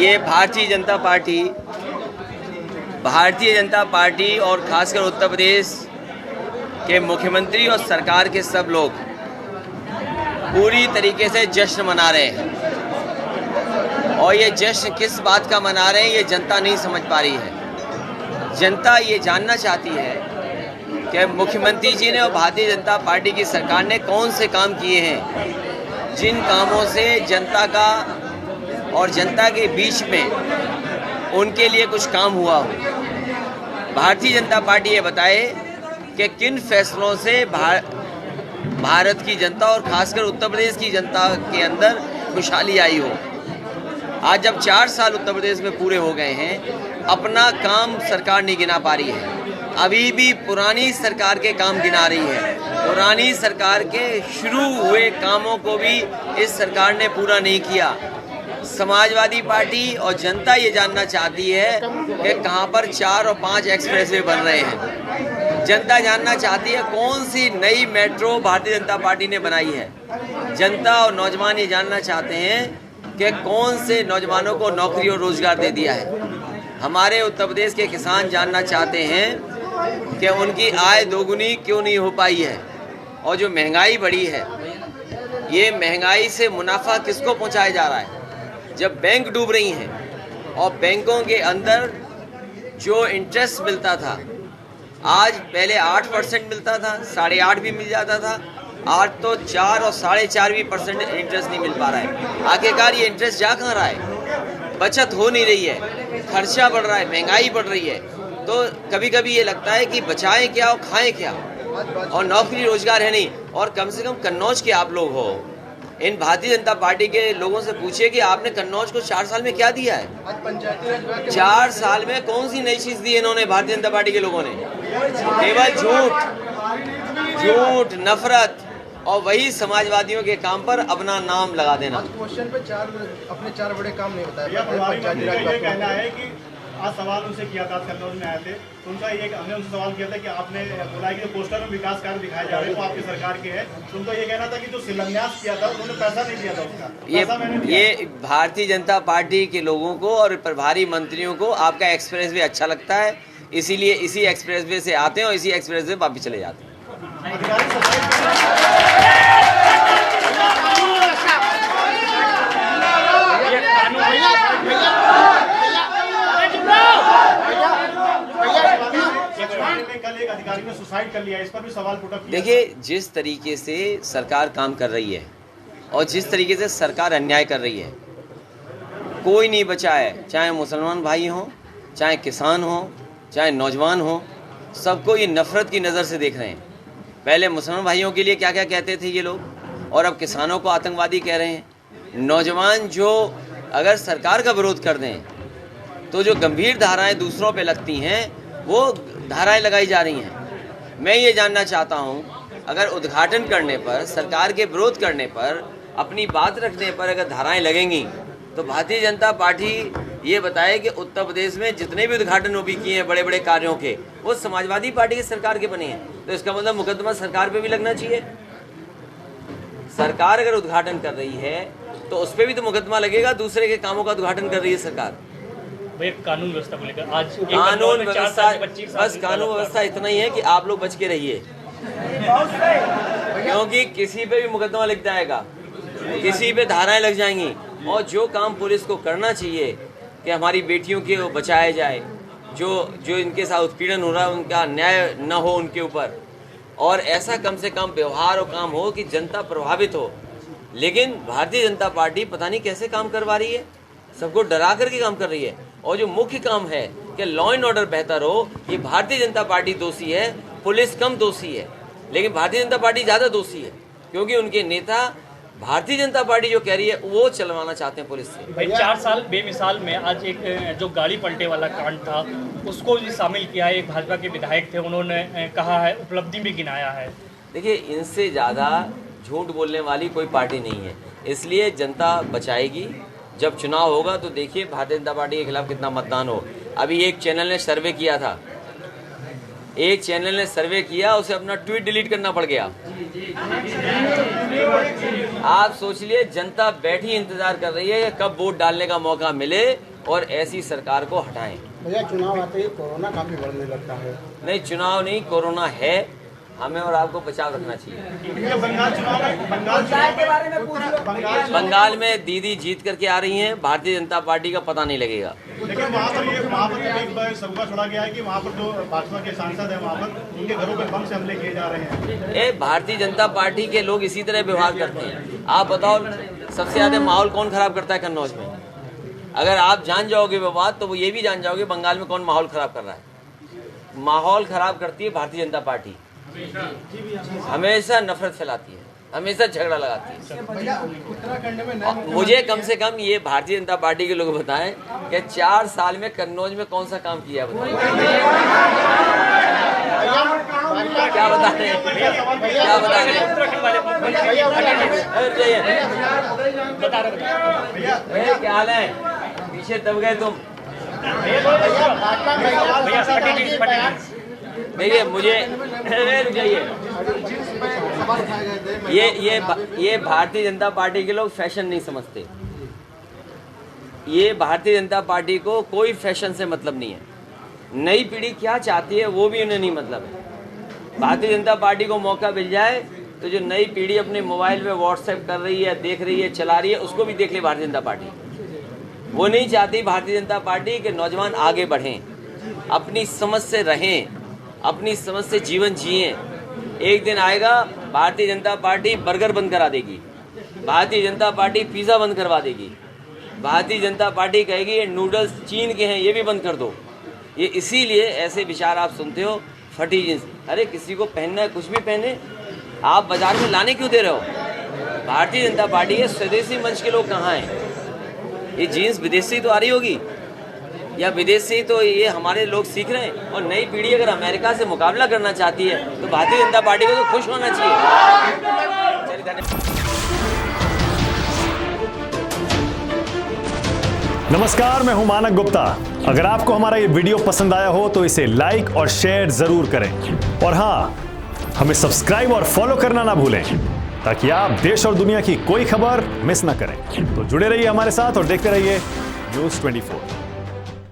ये भारतीय जनता पार्टी और खासकर उत्तर प्रदेश के मुख्यमंत्री और सरकार के सब लोग पूरी तरीके से जश्न मना रहे हैं। और ये जश्न किस बात का मना रहे हैं ये जनता नहीं समझ पा रही है। जनता ये जानना चाहती है कि मुख्यमंत्री जी ने और भारतीय जनता पार्टी की सरकार ने कौन से काम किए हैं जिन कामों से जनता का और जनता के बीच में उनके लिए कुछ काम हुआ हो। भारतीय जनता पार्टी ये बताए कि किन फैसलों से भारत की जनता और खासकर उत्तर प्रदेश की जनता के अंदर खुशहाली आई हो। आज जब 4 साल उत्तर प्रदेश में पूरे हो गए हैं, अपना काम सरकार नहीं गिना पा रही है। अभी भी पुरानी सरकार के काम गिना रही है। पुरानी सरकार के शुरू हुए कामों को भी इस सरकार ने पूरा नहीं किया। समाजवादी पार्टी और जनता ये जानना चाहती है कि कहां पर 4 और 5 एक्सप्रेसवे बन रहे हैं। जनता जानना चाहती है कौन सी नई मेट्रो भारतीय जनता पार्टी ने बनाई है। जनता और नौजवान ये जानना चाहते हैं कि कौन से नौजवानों को नौकरी और रोजगार दे दिया है। हमारे उत्तर प्रदेश के किसान जानना चाहते हैं कि उनकी आय दोगुनी क्यों नहीं हो पाई है। और जो महंगाई बढ़ी है, ये महंगाई से मुनाफा किसको पहुंचाया जा रहा है। जब बैंक डूब रही हैं और बैंकों के अंदर जो इंटरेस्ट मिलता था, आज पहले 8% मिलता था, 8.5 भी मिल जाता था, आज तो 4 और 4.5% इंटरेस्ट नहीं मिल पा रहा है। आखिरकार ये इंटरेस्ट जा कहाँ रहा है। बचत हो नहीं रही है, खर्चा बढ़ रहा है, महंगाई बढ़ रही है। तो कभी कभी ये लगता है कि बचाएं क्या और खाएं क्या, और नौकरी रोजगार है नहीं। और कम से कम कन्नौज के आप लोग हो, इन भारतीय जनता पार्टी के लोगों से पूछिए कि आपने कन्नौज को 4 साल में क्या दिया है। 4 साल में कौन सी नई चीज दी इन्होंने भारतीय जनता पार्टी के लोगों ने। केवल झूठ, नफरत और वही समाजवादियों के काम पर अपना नाम लगा देना। क्वेश्चन पे अपने 4 बड़े काम नहीं बताए। आज सवाल उनसे किया था, कन्नौज में आए थे, तो उनका हमने उनसे सवाल किया था कि आपने बोला है कि जो पोस्टर में विकास कार्य दिखाए जा रहे हैं वो आपकी सरकार के हैं। तो उनका ये कहना था कि जो शिलान्यास किया था उन्होंने पैसा नहीं दिया था उसका। ये भारतीय जनता पार्टी के लोगों को और प्रभारी मंत्रियों को आपका एक्सप्रेस वे अच्छा लगता है, इसीलिए इसी एक्सप्रेस वे से आते हैं और इसी एक्सप्रेस वे वापस चले जाते हैं। कल एक अधिकारी ने सुसाइड कर लिया, इस पर भी सवाल उठा। देखिए, जिस तरीके से सरकार काम कर रही है और जिस तरीके से सरकार अन्याय कर रही है, कोई नहीं बचा है। चाहे मुसलमान भाई हों, चाहे किसान हों, चाहे नौजवान हों, सबको ये नफरत की नज़र से देख रहे हैं। पहले मुसलमान भाइयों के लिए क्या क्या कहते थे ये लोग, और अब किसानों को आतंकवादी कह रहे हैं। नौजवान जो अगर सरकार का विरोध कर दें तो जो गंभीर धाराएं दूसरों पे लगती हैं वो धाराएं लगाई जा रही हैं। मैं ये जानना चाहता हूँ, अगर उद्घाटन करने पर, सरकार के विरोध करने पर, अपनी बात रखने पर अगर धाराएं लगेंगी तो भारतीय जनता पार्टी ये बताए कि उत्तर प्रदेश में जितने भी उद्घाटन वो भी किए हैं बड़े बड़े कार्यों के, वो समाजवादी पार्टी की सरकार के बने हैं। तो इसका मतलब मुकदमा सरकार पे भी लगना चाहिए। सरकार अगर उद्घाटन कर रही है तो उस पर भी तो मुकदमा लगेगा। दूसरे के कामों का उद्घाटन कर रही है सरकार। कानून व्यवस्था को लेकर आज कानून व्यवस्था, बस कानून व्यवस्था इतना ही है कि आप लोग बच के रहिए, क्योंकि किसी पे भी मुकदमा लग जाएगा, किसी पे धाराएं लग जाएंगी। और जो काम पुलिस को करना चाहिए कि हमारी बेटियों को बचाया जाए, जो इनके साथ उत्पीड़न हो रहा है उनका न्याय न हो उनके ऊपर, और ऐसा कम से कम व्यवहार और काम हो कि जनता प्रभावित हो। लेकिन भारतीय जनता पार्टी पता नहीं कैसे काम करवा रही है, सबको डरा करके काम कर रही है। और जो मुख्य काम है कि लॉ एंड ऑर्डर बेहतर हो, ये भारतीय जनता पार्टी दोषी है, पुलिस कम दोषी है। लेकिन भारतीय जनता पार्टी ज़्यादा दोषी है, क्योंकि उनके नेता भारतीय जनता पार्टी जो कह रही है वो चलवाना चाहते हैं पुलिस से। भाई 4 साल बेमिसाल में आज एक जो गाड़ी पलटे वाला कांड था उसको भी शामिल किया है। एक भाजपा के विधायक थे, उन्होंने कहा है, उपलब्धि भी गिनाया है। देखिए, इनसे ज़्यादा झूठ बोलने वाली कोई पार्टी नहीं है, इसलिए जनता बचाएगी। जब चुनाव होगा तो देखिए भारतीय जनता पार्टी के खिलाफ कितना मतदान हो। अभी एक चैनल ने सर्वे किया था एक चैनल ने सर्वे किया, उसे अपना ट्वीट डिलीट करना पड़ गया। आप सोच लिए जनता बैठी इंतजार कर रही है कि कब वोट डालने का मौका मिले और ऐसी सरकार को हटाएं। भैया चुनाव आते ही कोरोना काफी बढ़ने लगता है। नहीं, चुनाव नहीं, कोरोना है, हमें और आपको बचाव रखना चाहिए। बंगाल में दीदी जीत करके आ रही हैं, भारतीय जनता पार्टी का पता नहीं लगेगा। लेकिन वहाँ पर एक सबका छोड़ा गया है कि वहाँ पर जो भाजपा के सांसद हैं वहाँ पर उनके घरों पर बम से हमले किए जा रहे हैं। भारतीय जनता पार्टी के लोग इसी तरह व्यवहार करते हैं। आप बताओ सबसे ज्यादा माहौल कौन खराब करता है कन्नौज में? अगर आप जान जाओगे वो बात तो वो ये भी जान जाओगे बंगाल में कौन माहौल खराब कर रहा है। माहौल खराब करती है भारतीय जनता पार्टी, हमेशा नफरत फैलाती है, हमेशा झगड़ा लगाती है। उत्तराखंड में मुझे कम से कम ये भारतीय जनता पार्टी के लोग बताएं कि 4 साल में कन्नौज में कौन सा काम किया, बताएं। क्या बता रहे हैं, क्या बता रहे हैं? क्या हाल है, पीछे दब गए तुम। देखिए मुझे ये भारतीय जनता पार्टी के लोग फैशन नहीं समझते। ये भारतीय जनता पार्टी को कोई फैशन से मतलब नहीं है। नई पीढ़ी क्या चाहती है वो भी उन्हें नहीं मतलब है। भारतीय जनता पार्टी को मौका मिल जाए तो जो नई पीढ़ी अपने मोबाइल में व्हाट्सएप कर रही है, देख रही है, चला रही है, उसको भी देख ले भारतीय जनता पार्टी। वो नहीं चाहती भारतीय जनता पार्टी के नौजवान आगे बढ़ें, अपनी समझ से रहें, अपनी समझ से जीवन जिएं। एक दिन आएगा भारतीय जनता पार्टी बर्गर बंद करा देगी, भारतीय जनता पार्टी पिज़्ज़ा बंद करवा देगी, भारतीय जनता पार्टी कहेगी ये नूडल्स चीन के हैं ये भी बंद कर दो। ये इसीलिए ऐसे विचार आप सुनते हो, फटी जींस। अरे किसी को पहनना है कुछ भी पहने, आप बाजार में लाने क्यों दे रहे हो? भारतीय जनता पार्टी के स्वदेशी मंच के लोग कहाँ हैं? ये जीन्स विदेश से ही तो आ रही होगी या विदेश से ही तो ये हमारे लोग सीख रहे हैं। और नई पीढ़ी अगर अमेरिका से मुकाबला करना चाहती है तो भारतीय जनता पार्टी को तो खुश होना चाहिए। चलिए धन्यवाद। नमस्कार, मैं हूं मानक गुप्ता। अगर आपको हमारा ये वीडियो पसंद आया हो तो इसे लाइक और शेयर जरूर करें और हाँ, हमें सब्सक्राइब और फॉलो करना ना भूलें ताकि आप देश और दुनिया की कोई खबर मिस ना करें। तो जुड़े रहिए हमारे साथ और देखते रहिए News 24।